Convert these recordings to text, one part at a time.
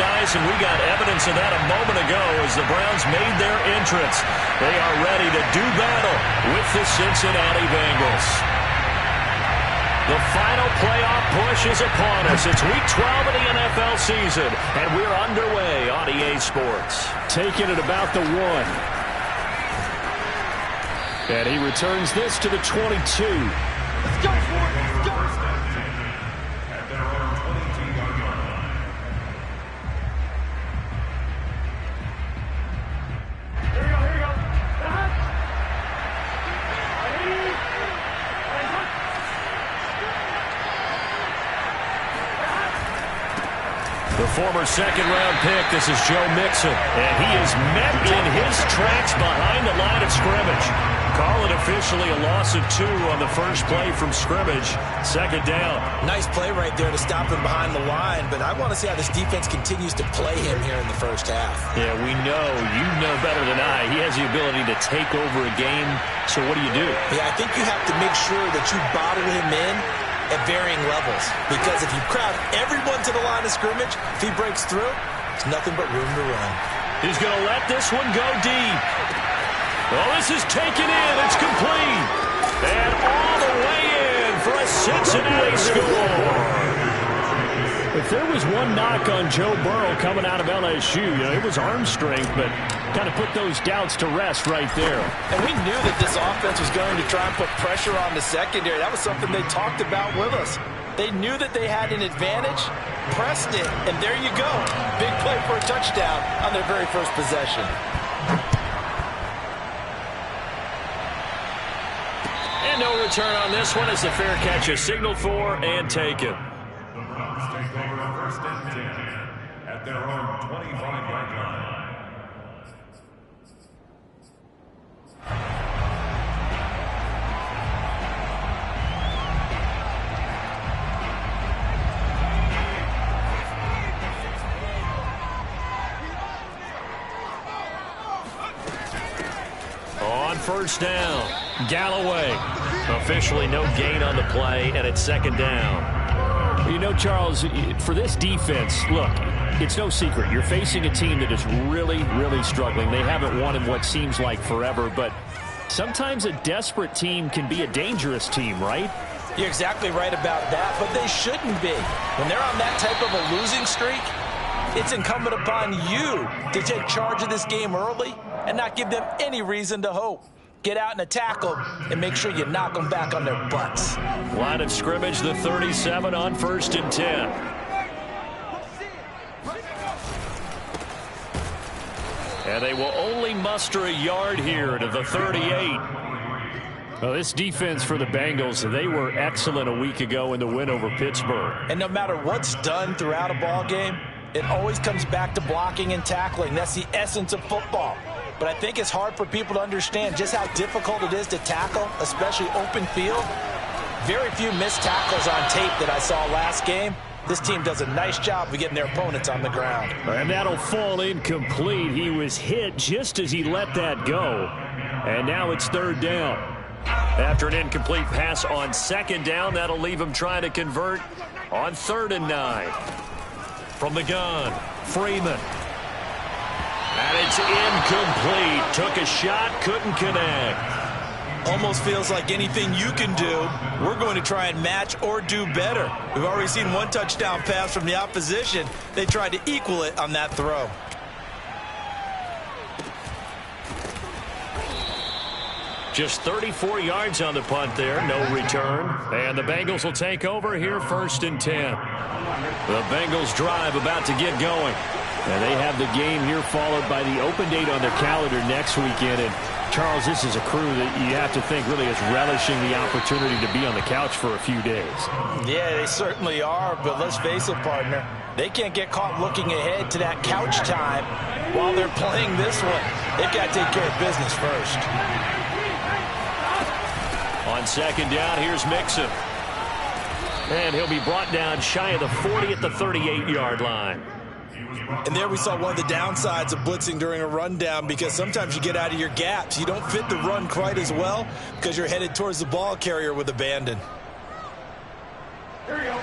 guys, and we got evidence of that a moment ago as the Browns made their entrance. They are ready to do battle with the Cincinnati Bengals. The final playoff push is upon us. It's Week 12 of the NFL season, and we're underway on EA Sports. Taking it about the 1. And he returns this to the 22. Let's go for it. Let's go. At their own 22-yard line. Here we go. Here we go. The former second-round pick, this is Joe Mixon, and he is met in his tracks behind the line of scrimmage. Call it officially a loss of 2 on the first play from scrimmage. Second down. Nice play right there to stop him behind the line, but I want to see how this defense continues to play him here in the first half. Yeah, we know, you know better than I, he has the ability to take over a game, so what do you do? Yeah, I think you have to make sure that you bottle him in at varying levels, because if you crowd everyone to the line of scrimmage, if he breaks through, there's nothing but room to run. He's going to let this one go deep. Well, this is taken in. It's complete. And all the way in for a Cincinnati score. If there was one knock on Joe Burrow coming out of LSU, it was arm strength, but kind of put those doubts to rest right there. And we knew that this offense was going to try and put pressure on the secondary. That was something they talked about with us. They knew that they had an advantage, pressed it, and there you go. Big play for a touchdown on their very first possession. And no return on this one as the fair catch is signaled for and taken. The Browns take over first and 10 at their own 25-yard line. On first down, Galloway. Officially no gain on the play, and it's second down. Charles, for this defense, look, it's no secret. You're facing a team that is really, really struggling. They haven't won in what seems like forever, but sometimes a desperate team can be a dangerous team, right? You're exactly right about that, but they shouldn't be. When they're on that type of a losing streak, it's incumbent upon you to take charge of this game early and not give them any reason to hope. Get out and attack them and make sure you knock them back on their butts. Line of scrimmage, the 37 on first and 10. And they will only muster a yard here to the 38. Well, this defense for the Bengals, they were excellent a week ago in the win over Pittsburgh. And no matter what's done throughout a ball game, it always comes back to blocking and tackling. That's the essence of football. But I think it's hard for people to understand just how difficult it is to tackle, especially open field. Very few missed tackles on tape that I saw last game. This team does a nice job of getting their opponents on the ground. And that'll fall incomplete. He was hit just as he let that go. And now it's third down. After an incomplete pass on second down, that'll leave him trying to convert on 3rd and 9. From the gun, Freeman. And it's incomplete. Took a shot, couldn't connect. Almost feels like anything you can do, we're going to try and match or do better. We've already seen one touchdown pass from the opposition. They tried to equal it on that throw. Just 34 yards on the punt there, no return. And the Bengals will take over here 1st and 10. The Bengals drive about to get going. And they have the game here followed by the open date on their calendar next weekend. And Charles, this is a crew that you have to think really is relishing the opportunity to be on the couch for a few days. Yeah, they certainly are, but let's face it, partner. They can't get caught looking ahead to that couch time while they're playing this one. They've got to take care of business first. On second down, here's Mixon. And he'll be brought down shy of the 40 at the 38-yard line. And there we saw one of the downsides of blitzing during a rundown, because sometimes you get out of your gaps. You don't fit the run quite as well because you're headed towards the ball carrier with abandon. Here we go.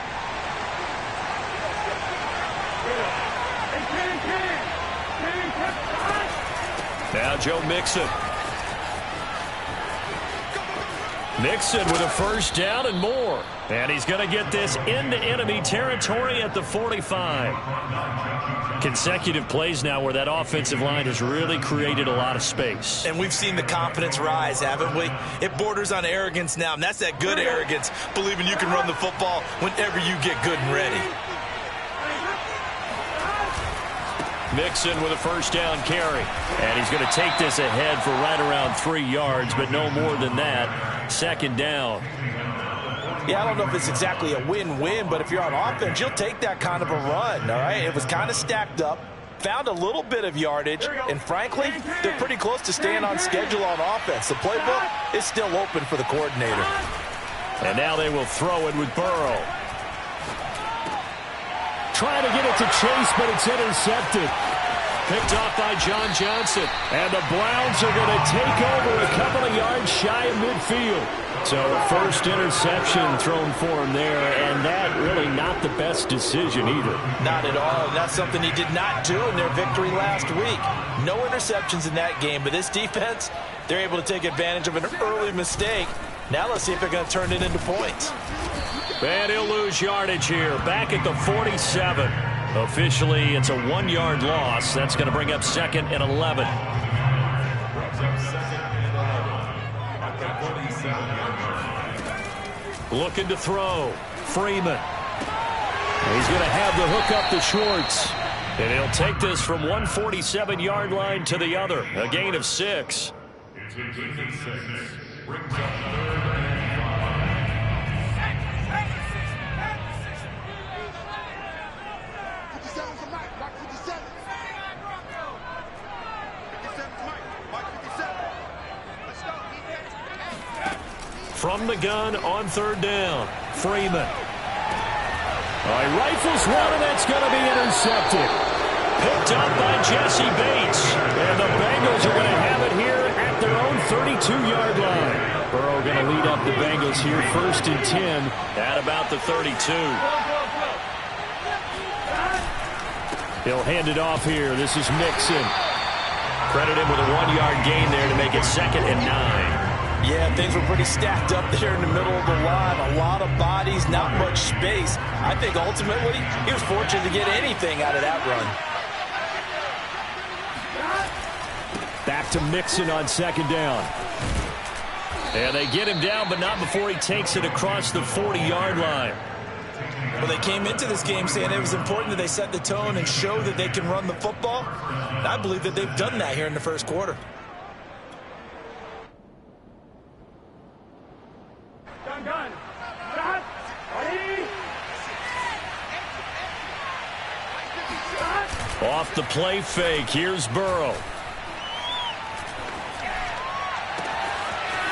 Now Joe Mixon. Mixon with a first down and more. And he's going to get this into enemy territory at the 45. Consecutive plays now where that offensive line has really created a lot of space. And we've seen the confidence rise, haven't we? It borders on arrogance now, and that's that good arrogance, believing you can run the football whenever you get good and ready. Mixon with a first down carry. And he's going to take this ahead for right around 3 yards, but no more than that. Second down. Yeah, I don't know if it's exactly a win-win, but if you're on offense, you'll take that kind of a run, all right? It was kind of stacked up, found a little bit of yardage, and frankly, they're pretty close to staying on schedule on offense. The playbook is still open for the coordinator. And now they will throw it with Burrow. Trying to get it to Chase, but it's intercepted. Picked off by John Johnson. And the Browns are going to take over a couple of yards shy of midfield. So first interception thrown for him there, and that really not the best decision either. Not at all. That's something he did not do in their victory last week. No interceptions in that game, but this defense, they're able to take advantage of an early mistake. Now let's see if they're going to turn it into points. And he'll lose yardage here. Back at the 47. Officially, it's a 1-yard loss. That's going to bring up 2nd and 11. Looking to throw. Freeman. He's going to have the hook up to Schwartz. And he'll take this from 147-yard line to the other. A gain of 6. It's a gain of 6. Brings up 3rd and 5. From the gun on 3rd down. Freeman. He rifles one, and that's going to be intercepted. Picked up by Jesse Bates. And the Bengals are going to have it here at their own 32-yard line. Burrow going to lead up the Bengals here 1st and 10 at about the 32. He'll hand it off here. This is Mixon. Credit him with a 1-yard gain there to make it 2nd and 9. Yeah, things were pretty stacked up there in the middle of the line. A lot of bodies, not much space. I think ultimately he was fortunate to get anything out of that run. Back to Mixon on 2nd down. And they get him down, but not before he takes it across the 40-yard line. Well, they came into this game saying it was important that they set the tone and show that they can run the football. And I believe that they've done that here in the first quarter. Off the play fake, here's Burrow.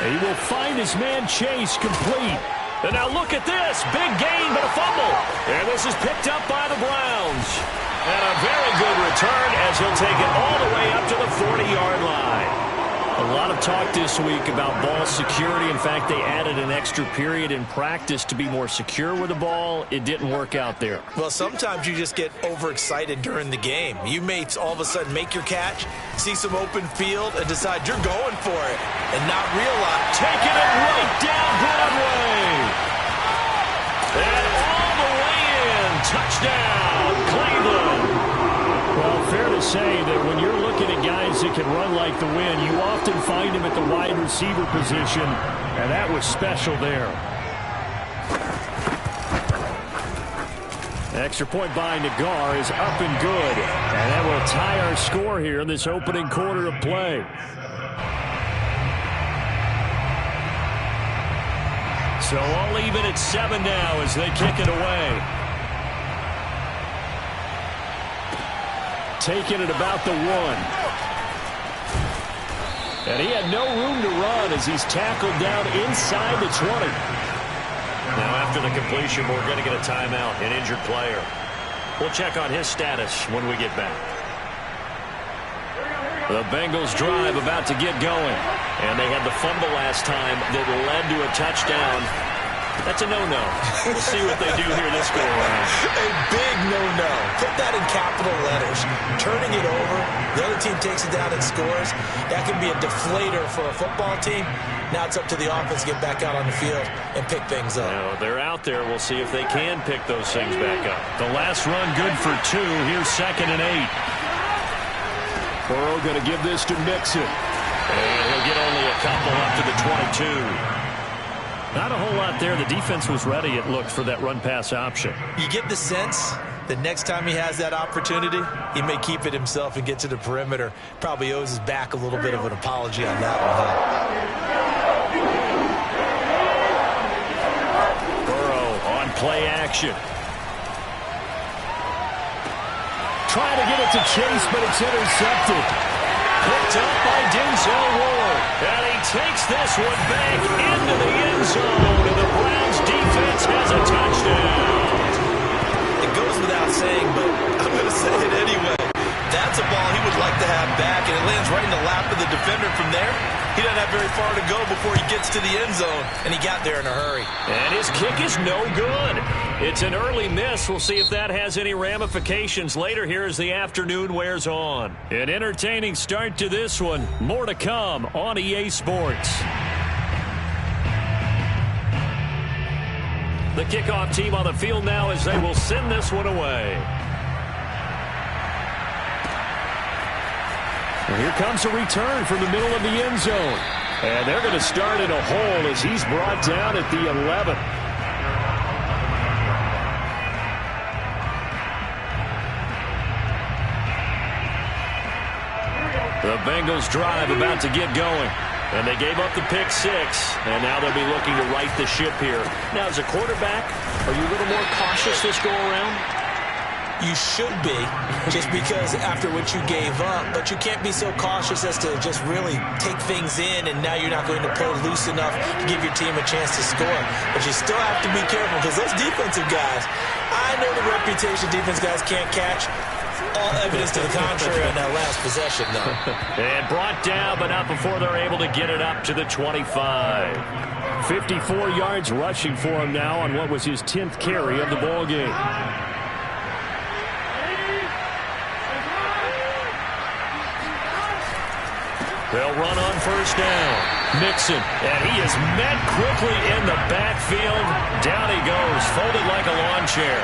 He will find his man Chase complete. And now look at this. Big gain, but a fumble. And this is picked up by the Browns. And a very good return as he'll take it all the way up to the 40-yard line. A lot of talk this week about ball security. In fact, they added an extra period in practice to be more secure with the ball. It didn't work out there. Well, sometimes you just get overexcited during the game. You may all of a sudden make your catch, see some open field, and decide you're going for it, and not realize. Taking it right down Broadway. And all the way in. Touchdown, Cleveland. Well, fair to say that when you're looking at guys that can run like the wind, you often find them at the wide receiver position, and that was special there. Extra point by Nagar is up and good, and that will tie our score here in this opening quarter of play. So all even at 7 now as they kick it away. Taking it about the 1. And he had no room to run as he's tackled down inside the 20. Now after the completion, we're going to get a timeout, an injured player. We'll check on his status when we get back. The Bengals drive about to get going. And they had the fumble last time that led to a touchdown. That's a no-no. We'll see what they do here this go around. A big no-no. Put that in capital letters. Turning it over, the other team takes it down and scores. That can be a deflator for a football team. Now it's up to the offense to get back out on the field and pick things up. Now, they're out there. We'll see if they can pick those things back up. The last run good for 2. Here's 2nd and 8. Burrow going to give this to Mixon. And he'll get only a couple up to the 22. Not a whole lot there. The defense was ready, it looked, for that run-pass option. You get the sense that next time he has that opportunity, he may keep it himself and get to the perimeter. Probably owes his back a little bit of an apology on that one. Burrow on play action. Trying to get it to Chase, but it's intercepted. Picked up by Denzel Ward. And he takes this one back into the end zone. And the Browns defense has a touchdown. It goes without saying, but I'm going to say it anyway. That's a ball he would like to have back, and it lands right in the lap of the defender from there. He doesn't have very far to go before he gets to the end zone, and he got there in a hurry. And his kick is no good. It's an early miss. We'll see if that has any ramifications later here as the afternoon wears on. An entertaining start to this one. More to come on EA Sports. The kickoff team on the field now as they will send this one away. And here comes a return from the middle of the end zone. And they're going to start in a hole as he's brought down at the 11. The Bengals drive about to get going. And they gave up the pick 6. And now they'll be looking to right the ship here. Now, as a quarterback, are you a little more cautious this go around? You should be, just because after what you gave up, but you can't be so cautious as to just really take things in, and now you're not going to play loose enough to give your team a chance to score. But you still have to be careful, because those defensive guys, I know the reputation defense guys can't catch. All evidence to the contrary on that last possession, though. And brought down, but not before they're able to get it up to the 25. 54 yards rushing for him now on what was his 10th carry of the ball game. They'll run on first down. Mixon, and he is met quickly in the backfield. Down he goes, folded like a lawn chair.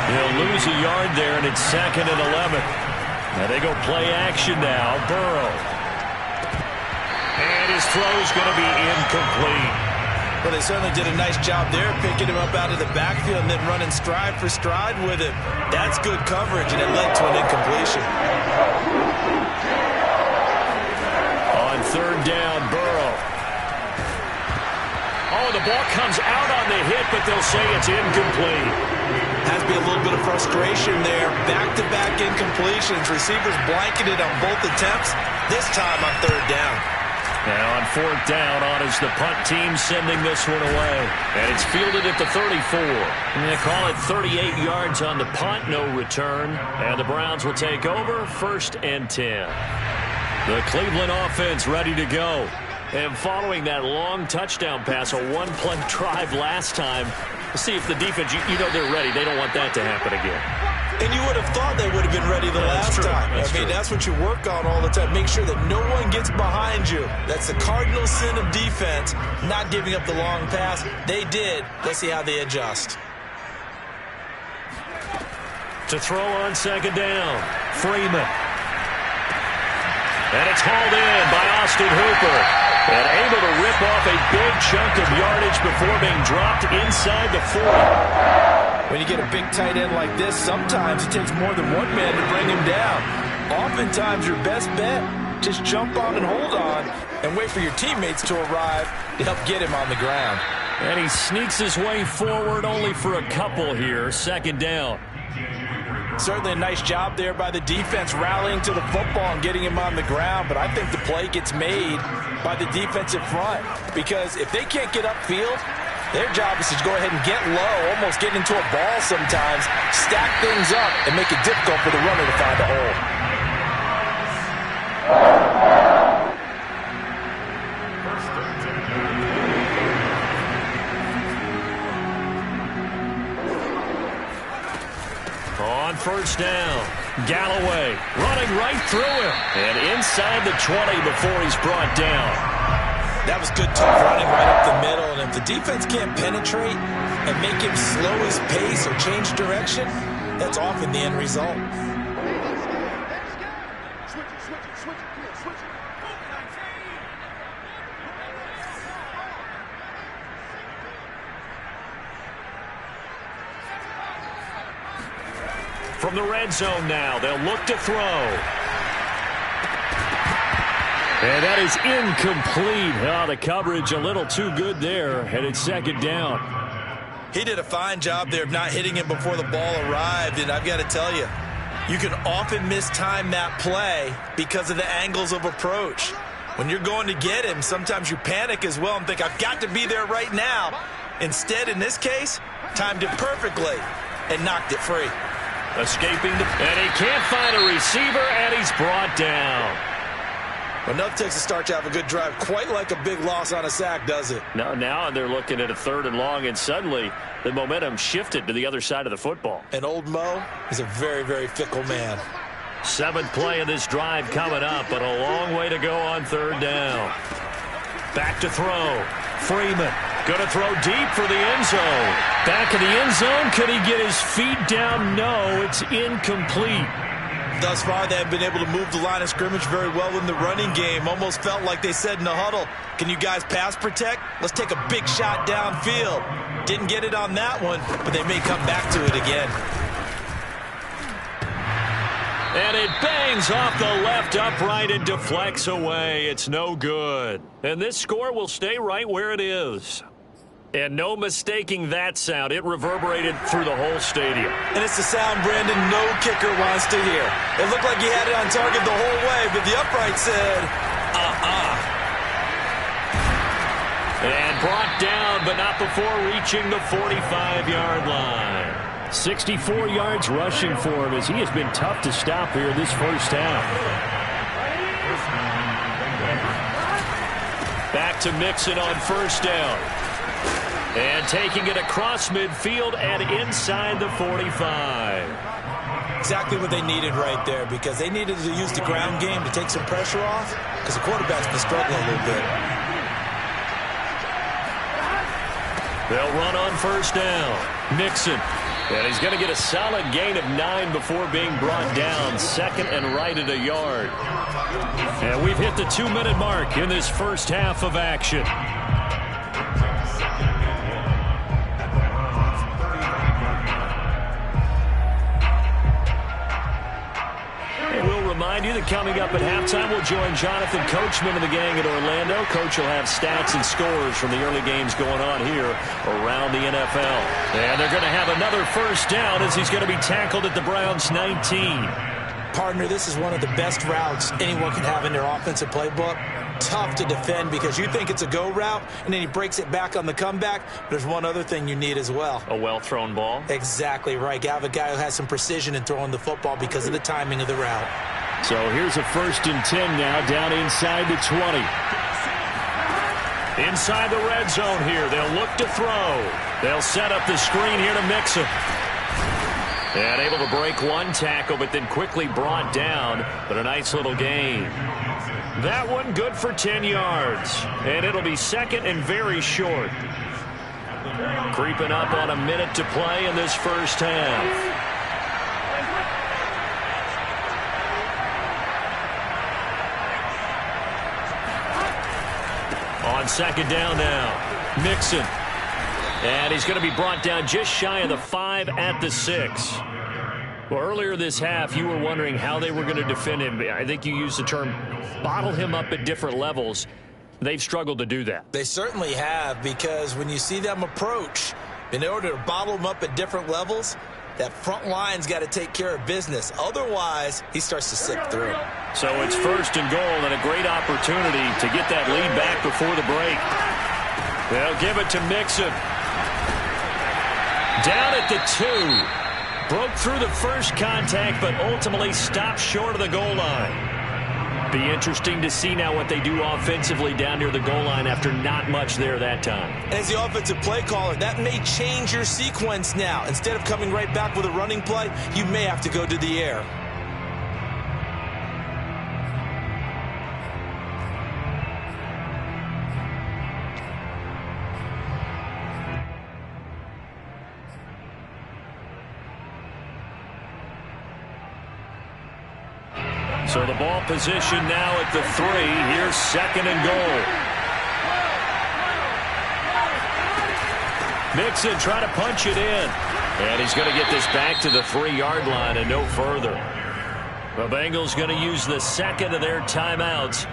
He'll lose a yard there, and it's 2nd and 11. Now they go play action now. Burrow. And his throw's going to be incomplete. Well, they certainly did a nice job there, picking him up out of the backfield and then running stride for stride with him. That's good coverage, and it led to an incompletion. On third down, Burrow. Oh, the ball comes out on the hit, but they'll say it's incomplete. Has to be a little bit of frustration there. Back-to-back incompletions. Receivers blanketed on both attempts, this time on third down. Now on fourth down, on is the punt team sending this one away. And it's fielded at the 34. And they call it 38 yards on the punt, no return. And the Browns will take over, 1st and 10. The Cleveland offense ready to go. And following that long touchdown pass, a one-play drive last time, we'll see if the defense, you know they're ready. They don't want that to happen again. And you would have thought they would have been ready the last time. I mean, that's what you work on all the time. Make sure that no one gets behind you. That's the cardinal sin of defense, not giving up the long pass. They did. Let's see how they adjust. To throw on second down, Freeman. And it's hauled in by Austin Hooper. And able to rip off a big chunk of yardage before being dropped inside the 40. When you get a big tight end like this, sometimes it takes more than one man to bring him down. Oftentimes, your best bet, just jump on and hold on and wait for your teammates to arrive to help get him on the ground. And he sneaks his way forward only for a couple here. Second down. Certainly a nice job there by the defense rallying to the football and getting him on the ground, but I think the play gets made by the defensive front because if they can't get upfield, their job is to go ahead and get low, almost get into a ball sometimes, stack things up, and make it difficult for the runner to find a hole. first down. Galloway running right through him. And inside the 20 before he's brought down. That was good tough running right up the middle. And if the defense can't penetrate and make him slow his pace or change direction, that's often the end result. From the red zone now, they'll look to throw. And that is incomplete. Oh, the coverage a little too good there, and it's second down. He did a fine job there of not hitting him before the ball arrived, and I've got to tell you, you can often mistime that play because of the angles of approach. When you're going to get him, sometimes you panic as well and think, I've got to be there right now. Instead, in this case, timed it perfectly and knocked it free. Escaping, and he can't find a receiver, and he's brought down. Enough takes a start to have a good drive. Quite like a big loss on a sack, does it? No, now they're looking at a 3rd and long, and suddenly the momentum shifted to the other side of the football. And old Mo is a very, very fickle man. 7th play of this drive coming up, but a long way to go on 3rd down. Back to throw. Freeman going to throw deep for the end zone. Back in the end zone. Could he get his feet down? No, it's incomplete. Thus far, they have been able to move the line of scrimmage very well in the running game. Almost felt like they said in the huddle, can you guys pass protect? Let's take a big shot downfield. Didn't get it on that one, but they may come back to it again. And it bangs off the left upright and deflects away. It's no good. And this score will stay right where it is. And no mistaking that sound. It reverberated through the whole stadium. And it's the sound, Brandon, no kicker wants to hear. It looked like he had it on target the whole way, but the upright said, And brought down, but not before reaching the 45-yard line. 64 yards rushing for him as he has been tough to stop here this first half. Back to Mixon on first down. And taking it across midfield and inside the 45. Exactly what they needed right there, because they needed to use the ground game to take some pressure off, because the quarterback's been struggling a little bit. They'll run on first down. Mixon. And he's going to get a solid gain of 9 before being brought down. 2nd and right at a yard. And we've hit the 2-minute mark in this first half of action. Remind you that coming up at halftime, we'll join Jonathan Coachman of the gang at Orlando. Coach will have stats and scores from the early games going on here around the NFL. And they're going to have another first down as he's going to be tackled at the Browns' 19. Partner, this is one of the best routes anyone can have in their offensive playbook. Tough to defend because you think it's a go route, and then he breaks it back on the comeback. There's one other thing you need as well. A well-thrown ball? Exactly right. You have a guy who has some precision in throwing the football because of the timing of the route. So here's a 1st and 10 now down inside the 20. Inside the red zone here. They'll look to throw. They'll set up the screen here to Mixon. And able to break one tackle, but then quickly brought down. But a nice little gain. That one good for 10 yards. And it'll be 2nd and very short. Creeping up on a minute to play in this first half. On 2nd down now, Mixon. And he's going to be brought down just shy of the 5 at the 6. Well, earlier this half, you were wondering how they were going to defend him. I think you used the term bottle him up at different levels. They've struggled to do that. They certainly have, because when you see them approach, in order to bottle him up at different levels, that front line's got to take care of business. Otherwise, he starts to slip through. So it's 1st and goal and a great opportunity to get that lead back before the break. They'll give it to Mixon. Down at the 2. Broke through the first contact, but ultimately stopped short of the goal line. Be interesting to see now what they do offensively down near the goal line after not much there that time. As the offensive play caller, that may change your sequence now. Instead of coming right back with a running play, you may have to go to the air. So the ball position now at the 3. Here's 2nd and goal. Mixon trying to punch it in. And he's going to get this back to the 3-yard line and no further. The Bengals going to use the 2nd of their timeouts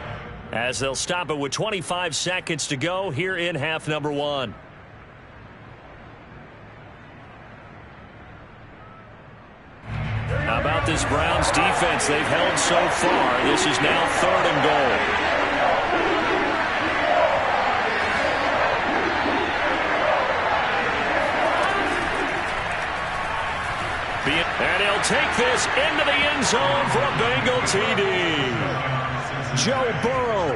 as they'll stop it with 25 seconds to go here in half number 1. How about this Browns defense? They've held so far. This is now 3rd and goal. And he'll take this into the end zone for a Bengal TD. Joe Burrow,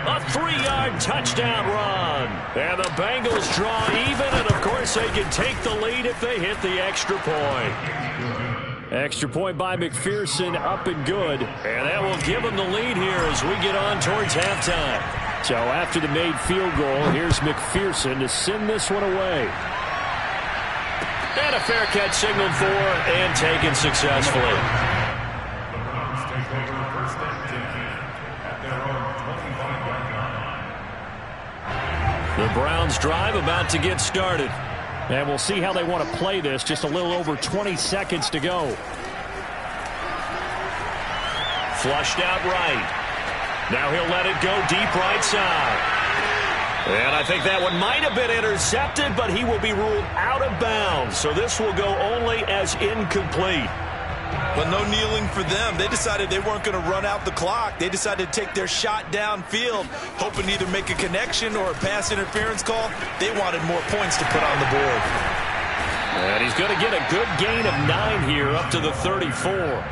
a 3-yard touchdown run. And the Bengals draw even, and of course they can take the lead if they hit the extra point. Extra point by McPherson, up and good. And that will give them the lead here as we get on towards halftime. So after the made field goal, here's McPherson to send this one away. And a fair catch signaled for and taken successfully. The Browns take over 1st and 10 at their own 25-yard line. The Browns drive about to get started. And we'll see how they want to play this. Just a little over 20 seconds to go. Flushed out right. Now he'll let it go deep right side. And I think that one might have been intercepted, but he will be ruled out of bounds. So this will go only as incomplete. But no kneeling for them. They decided they weren't going to run out the clock. They decided to take their shot downfield, hoping to either make a connection or a pass interference call. They wanted more points to put on the board. And he's going to get a good gain of 9 here up to the 34.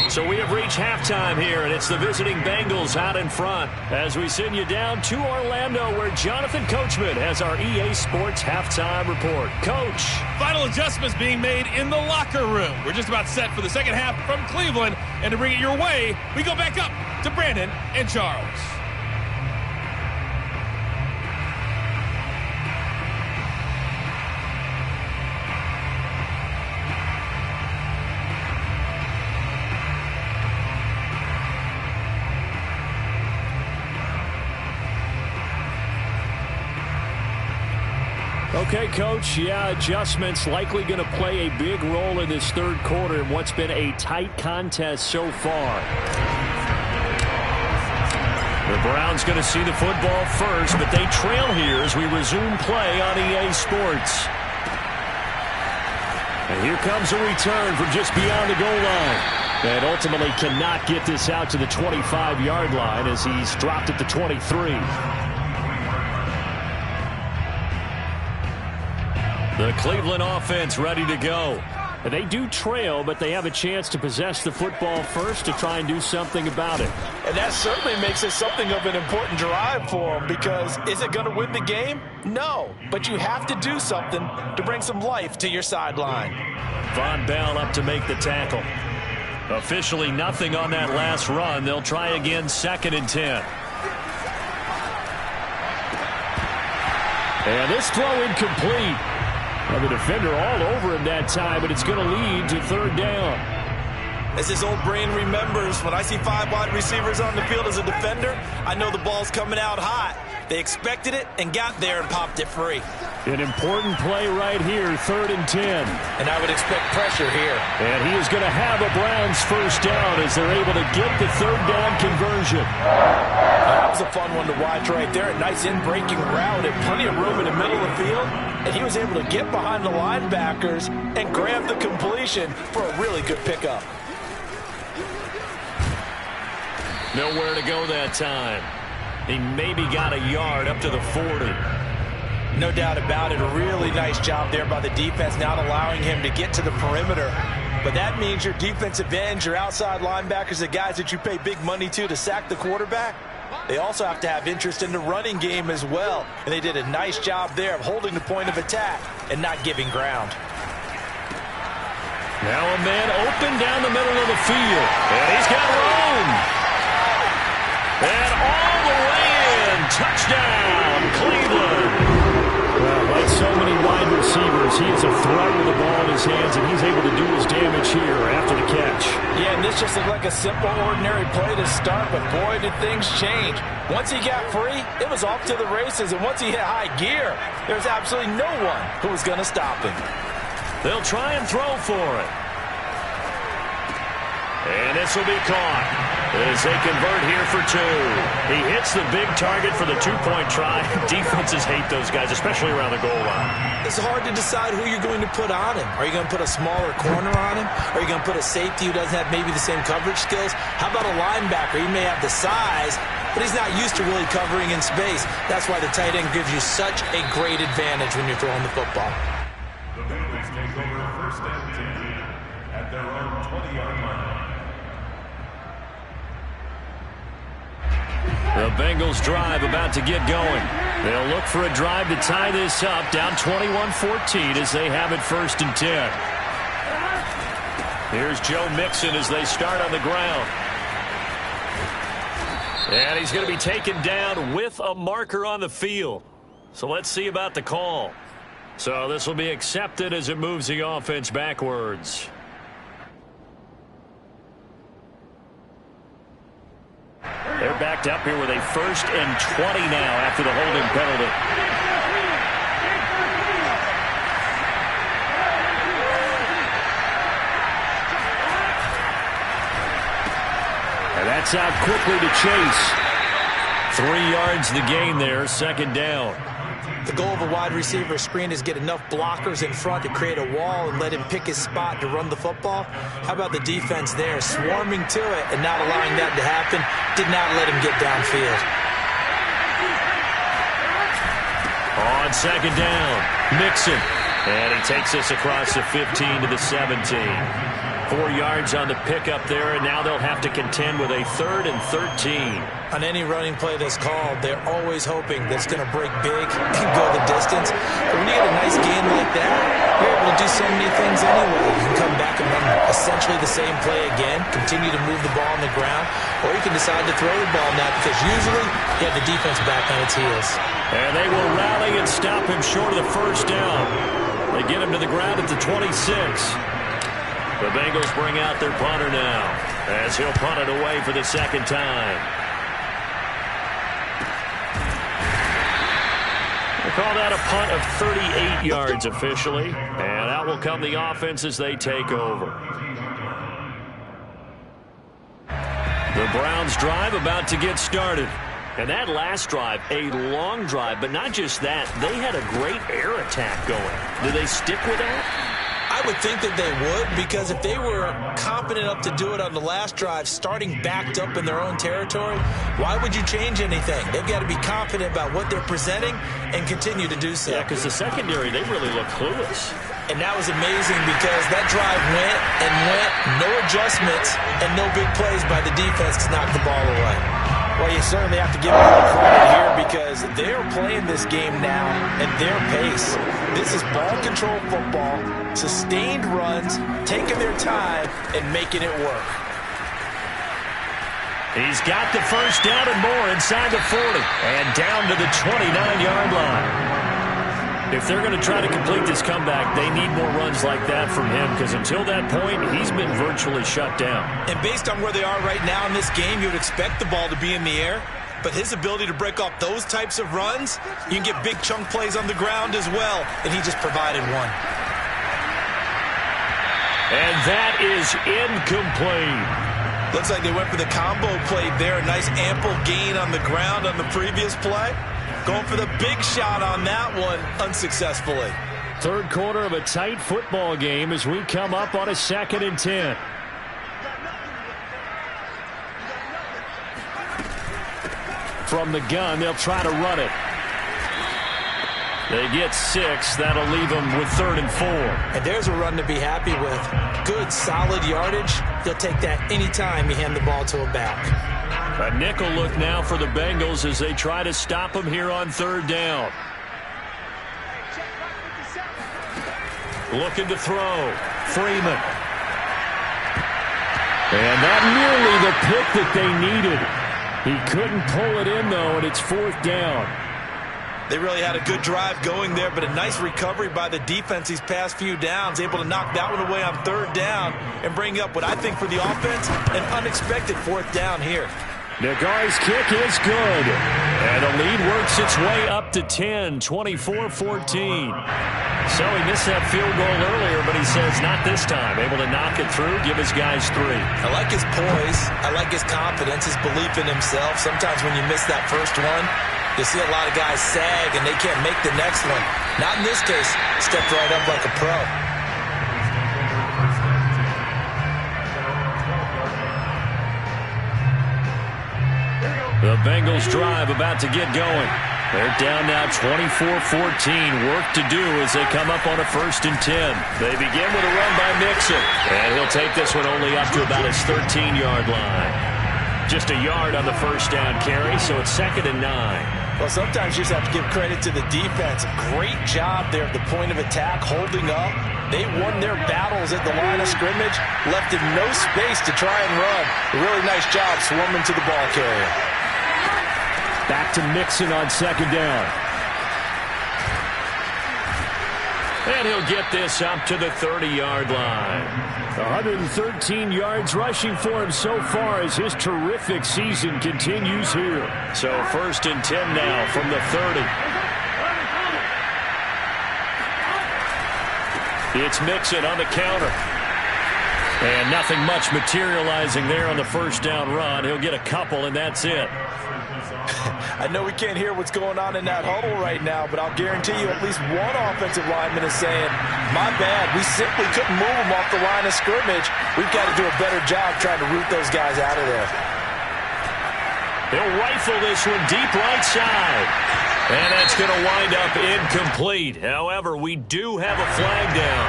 So we have reached halftime here, and it's the visiting Bengals out in front as we send you down to Orlando, where Jonathan Coachman has our EA Sports halftime report. Coach. Final adjustments being made in the locker room. We're just about set for the second half from Cleveland, and to bring it your way, we go back up to Brandon and Charles. Okay, Coach, adjustments likely going to play a big role in this third quarter in what's been a tight contest so far. The Browns going to see the football first, but they trail here as we resume play on EA Sports. And here comes a return from just beyond the goal line. And ultimately cannot get this out to the 25-yard line as he's dropped at the 23. The Cleveland offense ready to go. And they do trail, but they have a chance to possess the football first to try and do something about it. And that certainly makes it something of an important drive for them, because is it going to win the game? No, but you have to do something to bring some life to your sideline. Von Bell up to make the tackle. Officially nothing on that last run. They'll try again, 2nd and 10. And this throw incomplete. Well, the defender all over him that time, but it's going to lead to 3rd down. As his old brain remembers, when I see 5 wide receivers on the field as a defender, I know the ball's coming out hot. They expected it and got there and popped it free. An important play right here, 3rd and 10. And I would expect pressure here. And he is going to have a Browns first down as they're able to get the 3rd down conversion. That was a fun one to watch right there. A nice in-breaking route and plenty of room in the middle of the field. And he was able to get behind the linebackers and grab the completion for a really good pickup. Nowhere to go that time. He maybe got a yard up to the 40. No doubt about it. A really nice job there by the defense, not allowing him to get to the perimeter. But that means your defensive ends, your outside linebackers, the guys that you pay big money to sack the quarterback, they also have to have interest in the running game as well. And they did a nice job there of holding the point of attack and not giving ground. Now a man open down the middle of the field. And he's got room. And all the way in. Touchdown, Cleveland. Well, like so many wide receivers, he is a threat with the ball in his hands, and he's able to do his damage here after the catch. Yeah, and this just looked like a simple, ordinary play to start, but boy, did things change. Once he got free, it was off to the races, and once he hit high gear, there's absolutely no one who was going to stop him. They'll try and throw for it. And this will be caught as they convert here for 2. He hits the big target for the 2-point try. Defenses hate those guys, especially around the goal line. It's hard to decide who you're going to put on him. Are you going to put a smaller corner on him? Are you going to put a safety who doesn't have maybe the same coverage skills? How about a linebacker? He may have the size, but he's not used to really covering in space. That's why the tight end gives you such a great advantage when you're throwing the football. The Bengals take over first and 10 at their own 20-yard line. The Bengals drive about to get going. They'll look for a drive to tie this up, down 21-14 as they have it 1st and 10. Here's Joe Mixon as they start on the ground. And he's going to be taken down with a marker on the field. So let's see about the call. So this will be accepted as it moves the offense backwards. They're backed up here with a 1st and 20 now after the holding penalty. And that's out quickly to Chase. 3 yards the gain there, 2nd down. The goal of a wide receiver screen is get enough blockers in front to create a wall and let him pick his spot to run the football. How about the defense there, swarming to it and not allowing that to happen? Did not let him get downfield. On 2nd down, Mixon. And he takes this across the 15 to the 17. 4 yards on the pickup there, and now they'll have to contend with a 3rd and 13. On any running play that's called, they're always hoping that it's going to break big and go the distance. But when you get a nice gain like that, you're able to do so many things anyway. You can come back and run essentially the same play again, continue to move the ball on the ground, or you can decide to throw the ball now because usually you have the defense back on its heels. And they will rally and stop him short of the 1st down. They get him to the ground at the 26. The Bengals bring out their punter now as he'll punt it away for the 2nd time. They call that a punt of 38 yards officially, and out will come the offense as they take over. The Browns drive about to get started. And that last drive, a long drive, but not just that, they had a great air attack going. Do they stick with that? I would think that they would, because if they were confident enough to do it on the last drive, starting backed up in their own territory, why would you change anything? They've got to be confident about what they're presenting and continue to do so. Yeah, because the secondary, they really look clueless. And that was amazing because that drive went and went, no adjustments, and no big plays by the defense to knock the ball away. Well, you certainly have to give them the credit here because they're playing this game now at their pace. This is ball control football, sustained runs, taking their time, and making it work. He's got the 1st down and more inside the 40 and down to the 29-yard line. If they're going to try to complete this comeback, they need more runs like that from him because until that point, he's been virtually shut down. And based on where they are right now in this game, you would expect the ball to be in the air. But his ability to break off those types of runs, you can get big chunk plays on the ground as well, and he just provided one. And that is incomplete. Looks like they went for the combo play there. A nice ample gain on the ground on the previous play. Going for the big shot on that one unsuccessfully. 3rd quarter of a tight football game as we come up on a 2nd and 10. From the gun, they'll try to run it. They get 6. That'll leave them with 3rd and 4. And there's a run to be happy with. Good, solid yardage. He'll take that anytime you hand the ball to a back. A nickel look now for the Bengals as they try to stop him here on 3rd down. Looking to throw. Freeman. And that nearly the pick that they needed. He couldn't pull it in, though, and it's 4th down. They really had a good drive going there, but a nice recovery by the defense these past few downs, able to knock that one away on 3rd down and bring up what I think for the offense, an unexpected 4th down here. Nagari's kick is good. And the lead works its way up to 10, 24-14. So he missed that field goal earlier, but he says not this time. Able to knock it through, give his guys 3. I like his poise. I like his confidence, his belief in himself. Sometimes when you miss that first one, you see a lot of guys sag and they can't make the next one. Not in this case. Stepped right up like a pro. The Bengals drive about to get going. They're down now 24-14. Work to do as they come up on a 1st and 10. They begin with a run by Mixon. And he'll take this one only up to about his 13-yard line. Just a yard on the 1st down carry, so it's 2nd and 9. Well, sometimes you just have to give credit to the defense. Great job there at the point of attack, holding up. They won their battles at the line of scrimmage, left in no space to try and run. A really nice job swarming to the ball carrier. Back to Mixon on 2nd down. And he'll get this up to the 30-yard line. 113 yards rushing for him so far as his terrific season continues here. So 1st and 10 now from the 30. It's Mixon on the counter. And nothing much materializing there on the 1st down run. He'll get a couple, and that's it. I know we can't hear what's going on in that huddle right now, but I'll guarantee you at least one offensive lineman is saying, my bad, we simply couldn't move them off the line of scrimmage. We've got to do a better job trying to root those guys out of there. They'll rifle this one deep right side. And that's going to wind up incomplete. However, we do have a flag down.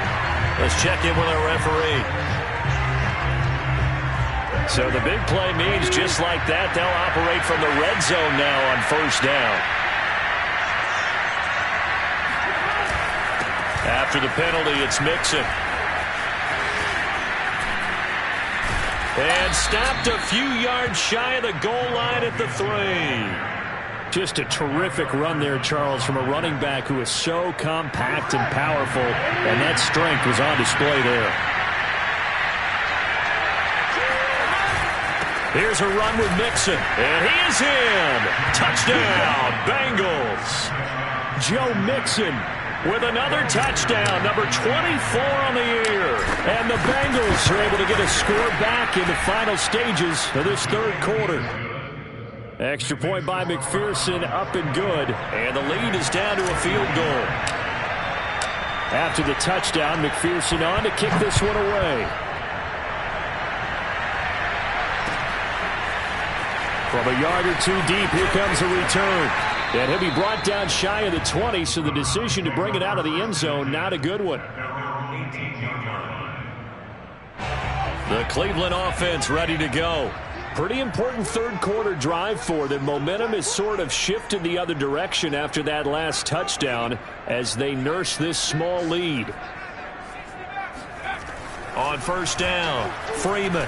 Let's check in with our referee. So the big play means just like that, they'll operate from the red zone now on 1st down. After the penalty, it's Mixon. And stopped a few yards shy of the goal line at the 3. Just a terrific run there, Charles, from a running back who is so compact and powerful, and that strength was on display there. Here's a run with Mixon, and he is in. Touchdown, Bengals. Joe Mixon with another touchdown, number 24 on the year. And the Bengals are able to get a score back in the final stages of this 3rd quarter. Extra point by McPherson, up and good. And the lead is down to a field goal. After the touchdown, McPherson on to kick this one away. From a yard or 2 deep, here comes a return. And he'll be brought down shy of the 20, so the decision to bring it out of the end zone, not a good one. The Cleveland offense ready to go. Pretty important 3rd quarter drive for them. Momentum has sort of shifted the other direction after that last touchdown as they nurse this small lead. On 1st down, Freeman.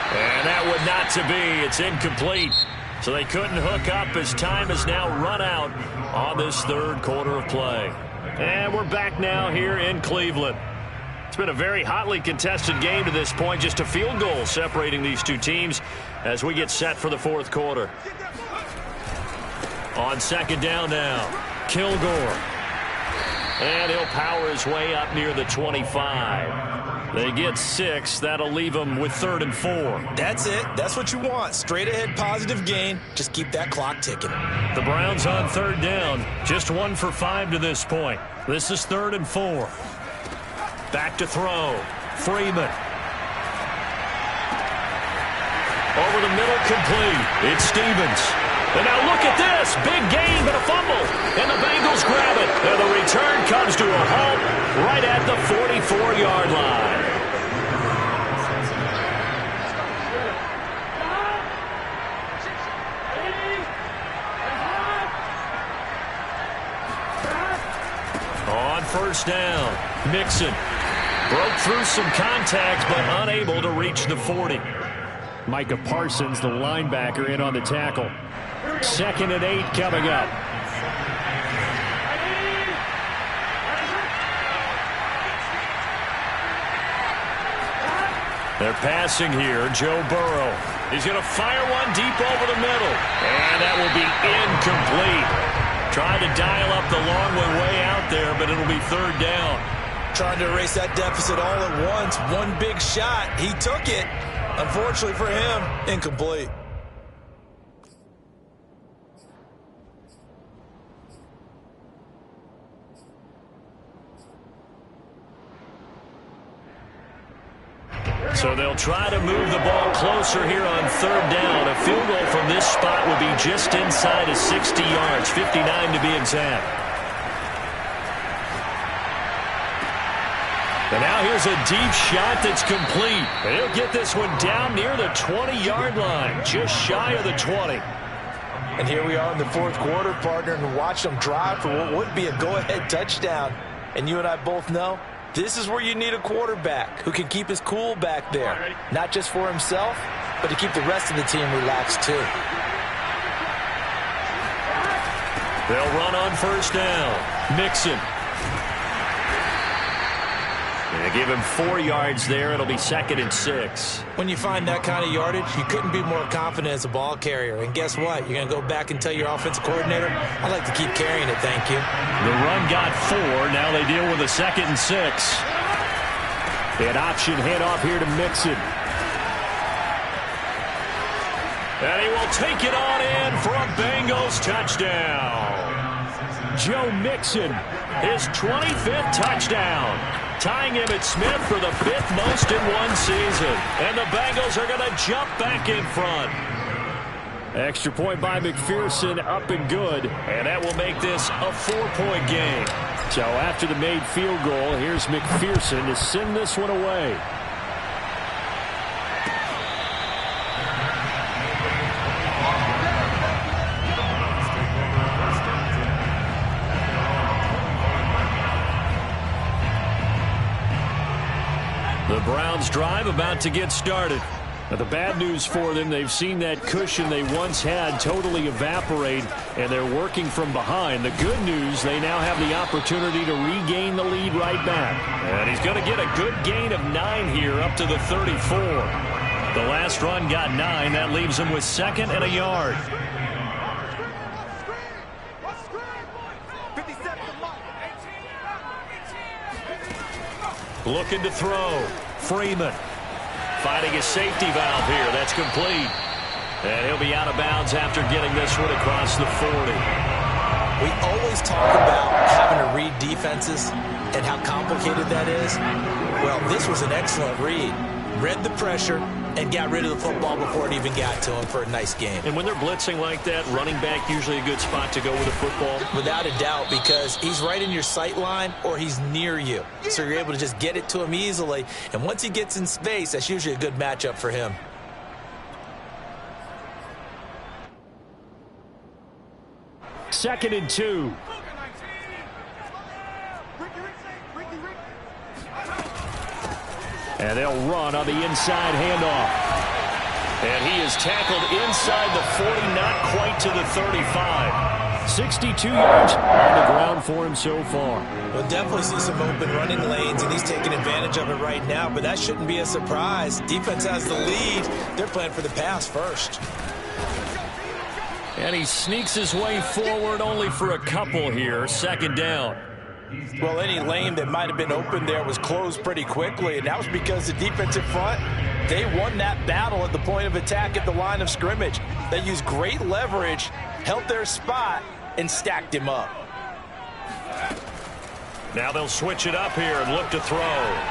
And that would not to be. It's incomplete. So they couldn't hook up as time has now run out on this 3rd quarter of play. And we're back now here in Cleveland. It's been a very hotly contested game to this point. Just a field goal separating these two teams as we get set for the 4th quarter. On 2nd down now, Kilgore. And he'll power his way up near the 25. They get 6. That'll leave them with 3rd and 4. That's it. That's what you want. Straight ahead positive gain. Just keep that clock ticking. The Browns on 3rd down. Just 1 for 5 to this point. This is 3rd and 4. Back to throw. Freeman. Over the middle, complete. It's Stevens. And now look at this. Big gain, but a fumble. And the Bengals grab it. And the return comes to a halt right at the 44-yard line. On first down, Mixon broke through some contact, but unable to reach the 40. Micah Parsons, the linebacker, in on the tackle. 2nd and 8 coming up. They're passing here. Joe Burrow. He's going to fire one deep over the middle. And that will be incomplete. Trying to dial up the long way out there, but it'll be 3rd down. Trying to erase that deficit all at once. One big shot. He took it. Unfortunately for him, incomplete. So they'll try to move the ball closer here on 3rd down. A field goal from this spot would be just inside of 60 yards, 59 to be exact. And now here's a deep shot that's complete. They'll get this one down near the 20-yard line, just shy of the 20. And here we are in the 4th quarter, partner, and watch them drive for what would be a go-ahead touchdown. And you and I both know this is where you need a quarterback who can keep his cool back there, not just for himself, but to keep the rest of the team relaxed too. They'll run on first down. Mixon. They give him 4 yards there. It'll be 2nd and 6. When you find that kind of yardage, you couldn't be more confident as a ball carrier. And guess what? You're going to go back and tell your offensive coordinator, I'd like to keep carrying it, thank you. The run got 4. Now they deal with a 2nd and 6. An option handoff here to Mixon. And he will take it on in for a Bengals touchdown. Joe Mixon, his 25th touchdown, tying him at Smith for the 5th most in one season. And the Bengals are going to jump back in front. Extra point by McPherson, up and good. And that will make this a 4-point game. So after the made field goal, here's McPherson to send this one away. The Browns drive about to get started. Now the bad news for them, they've seen that cushion they once had totally evaporate, and they're working from behind. The good news, they now have the opportunity to regain the lead right back. And he's going to get a good gain of 9 here up to the 34. The last run got 9. That leaves him with 2nd and a yard. Looking to throw. Freeman finding his safety valve here. That's complete. And he'll be out of bounds after getting this one across the 40. We always talk about having to read defenses and how complicated that is. Well, this was an excellent read. Read the pressure and got rid of the football before it even got to him for a nice game. And when they're blitzing like that, running back usually a good spot to go with a football? Without a doubt, because he's right in your sight line or he's near you. So you're able to just get it to him easily. And once he gets in space, that's usually a good matchup for him. Second and 2. And they'll run on the inside handoff. And he is tackled inside the 40, not quite to the 35. 62 yards on the ground for him so far. We'll definitely see some open running lanes, and he's taking advantage of it right now, but that shouldn't be a surprise. Defense has the lead. They're playing for the pass first. And he sneaks his way forward only for a couple here. 2nd down. Well, any lane that might have been open there was closed pretty quickly, and that was because the defensive front, they won that battle at the point of attack at the line of scrimmage. They used great leverage, held their spot, and stacked him up. Now they'll switch it up here and look to throw.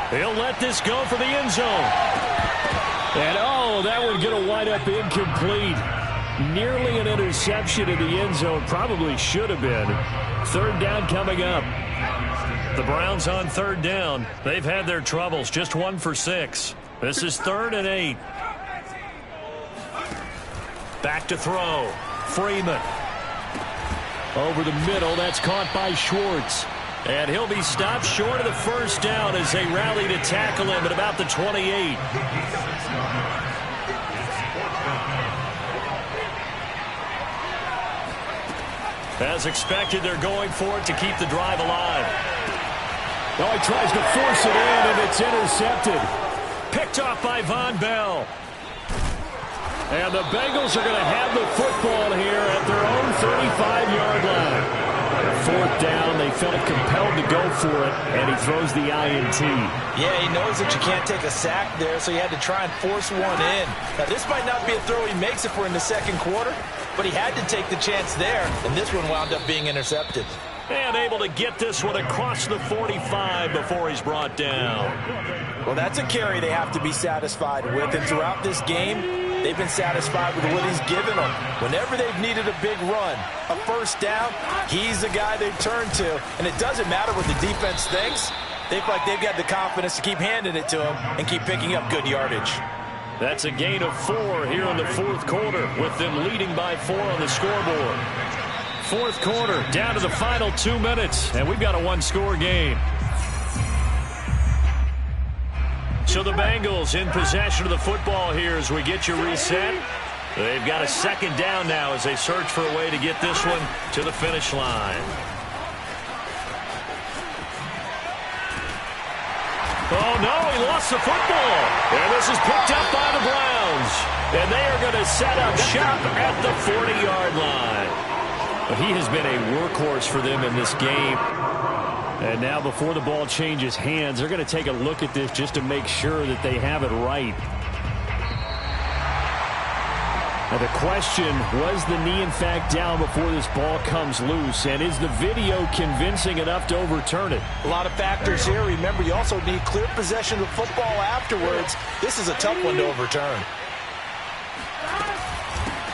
He'll let this go for the end zone. And, oh, that one's going to wind up incomplete. Nearly an interception in the end zone. Probably should have been. Third down coming up. The Browns on third down. They've had their troubles. Just 1 for 6. This is 3rd and 8. Back to throw. Freeman. Over the middle. That's caught by Schwartz. And he'll be stopped short of the first down as they rally to tackle him at about the 28. As expected, they're going for it to keep the drive alive. Oh, he tries to force it in, and it's intercepted. Picked off by Von Bell. And the Bengals are going to have the football here at their own 35-yard line. 4th down, they felt compelled to go for it, and he throws the INT. Yeah, he knows that you can't take a sack there, so he had to try and force one in. Now, this might not be a throw he makes if we're in the second quarter, but he had to take the chance there, and this one wound up being intercepted. And able to get this one across the 45 before he's brought down. Well, that's a carry they have to be satisfied with, and throughout this game, they've been satisfied with what he's given them. Whenever they've needed a big run, a first down, he's the guy they turn to. And it doesn't matter what the defense thinks. They feel like they've got the confidence to keep handing it to him and keep picking up good yardage. That's a gain of 4 here in the 4th quarter, with them leading by 4 on the scoreboard. 4th quarter, down to the final 2 minutes, and we've got a 1-score game. So the Bengals in possession of the football here as we get you reset. They've got a 2nd down now as they search for a way to get this one to the finish line. Oh, no, he lost the football. And this is picked up by the Browns. And they are going to set up shop at the 40-yard line. But he has been a workhorse for them in this game. And now before the ball changes hands, they're going to take a look at this just to make sure that they have it right. Now the question, was the knee in fact down before this ball comes loose? And is the video convincing enough to overturn it? A lot of factors here. Remember, you also need clear possession of football afterwards. This is a tough one to overturn.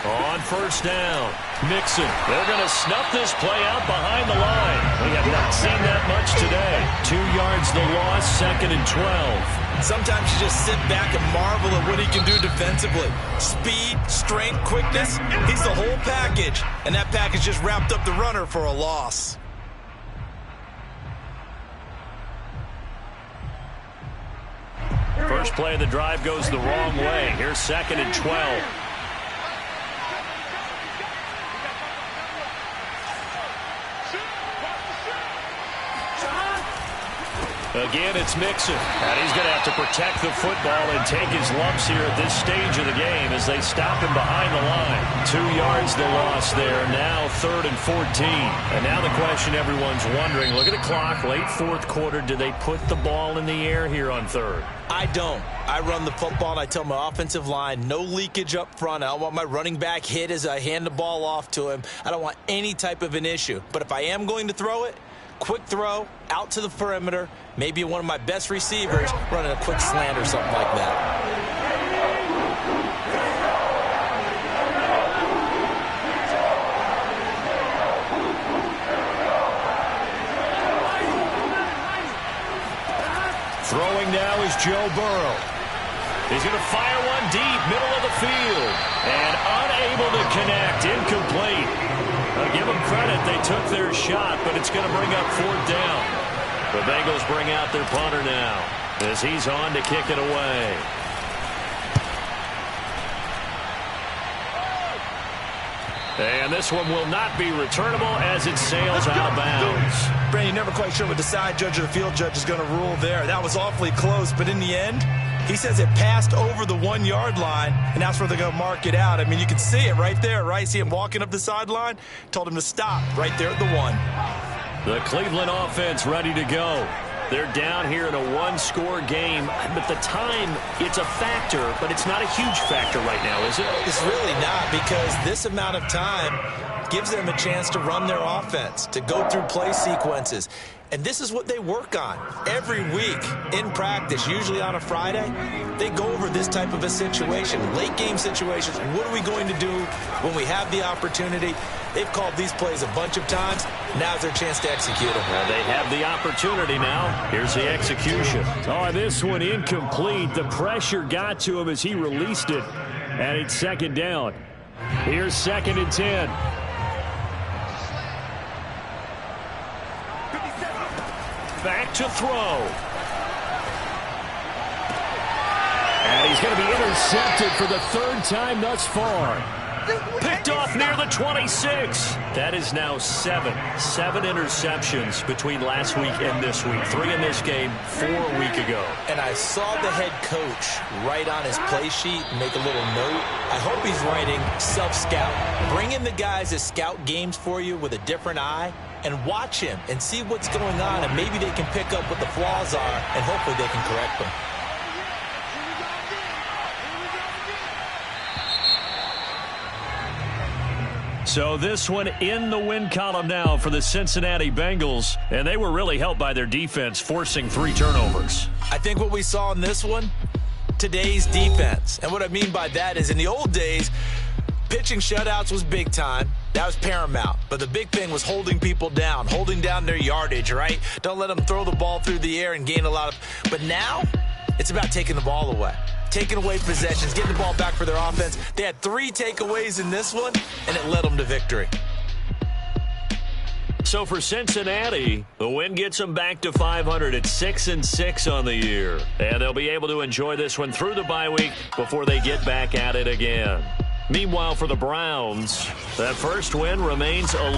On first down, Mixon. They're going to snuff this play out behind the line. We have not seen that much today. 2 yards the loss, 2nd and 12. Sometimes you just sit back and marvel at what he can do defensively. Speed, strength, quickness. He's the whole package. And that package just wrapped up the runner for a loss. First play of the drive goes the wrong way. Here's 2nd and 12. Again, it's Mixon. And he's going to have to protect the football and take his lumps here at this stage of the game as they stop him behind the line. 2 yards the loss there. Now 3rd and 14. And now the question everyone's wondering, look at the clock, late 4th quarter. Do they put the ball in the air here on 3rd? I don't. I run the football and I tell my offensive line, no leakage up front. I don't want my running back hit as I hand the ball off to him. I don't want any type of an issue. But if I am going to throw it, quick throw out to the perimeter, maybe one of my best receivers running a quick slant or something like that. Throwing now is Joe Burrow. He's going to fire one deep, middle of the field, and unable to connect, incomplete. I'll give them credit, they took their shot, but it's going to bring up 4th down. The Bengals bring out their punter now as he's on to kick it away. And this one will not be returnable as it sails out of bounds. Brandon, you're never quite sure what the side judge or the field judge is going to rule there. That was awfully close, but in the end, he says it passed over the 1-yard line, and that's where they're going to mark it out. I mean, you can see it right there, right? See him walking up the sideline? Told him to stop right there at the 1. The Cleveland offense ready to go. They're down here in a 1-score game, but the time, it's a factor, but it's not a huge factor right now, is it? It's really not, because this amount of time gives them a chance to run their offense, to go through play sequences. And this is what they work on every week in practice, usually on a Friday. They go over this type of a situation, late game situations. What are we going to do when we have the opportunity? They've called these plays a bunch of times. Now's their chance to execute them. Well, they have the opportunity now. Here's the execution. Oh, this one incomplete. The pressure got to him as he released it. And it's second down. Here's 2nd and 10. Back to throw. And he's going to be intercepted for the 3rd time thus far. Picked off near the 26. That is now 7 interceptions between last week and this week. 3 in this game, 4 a week ago. And I saw the head coach write on his play sheet, make a little note. I hope he's writing self-scout. Bring in the guys that scout games for you with a different eye and watch him and see what's going on, and maybe they can pick up what the flaws are, and hopefully they can correct them. So this one in the win column now for the Cincinnati Bengals, and they were really helped by their defense, forcing 3 turnovers. I think what we saw in this one, today's defense. And what I mean by that is in the old days, pitching shutouts was big time. That was paramount. But the big thing was holding people down, holding down their yardage, right? Don't let them throw the ball through the air and gain a lot of... But now, it's about taking the ball away. Taking away possessions, getting the ball back for their offense. They had 3 takeaways in this one, and it led them to victory. So for Cincinnati, the win gets them back to 500 at 6-6 on the year. And they'll be able to enjoy this one through the bye week before they get back at it again. Meanwhile, for the Browns, that first win remains a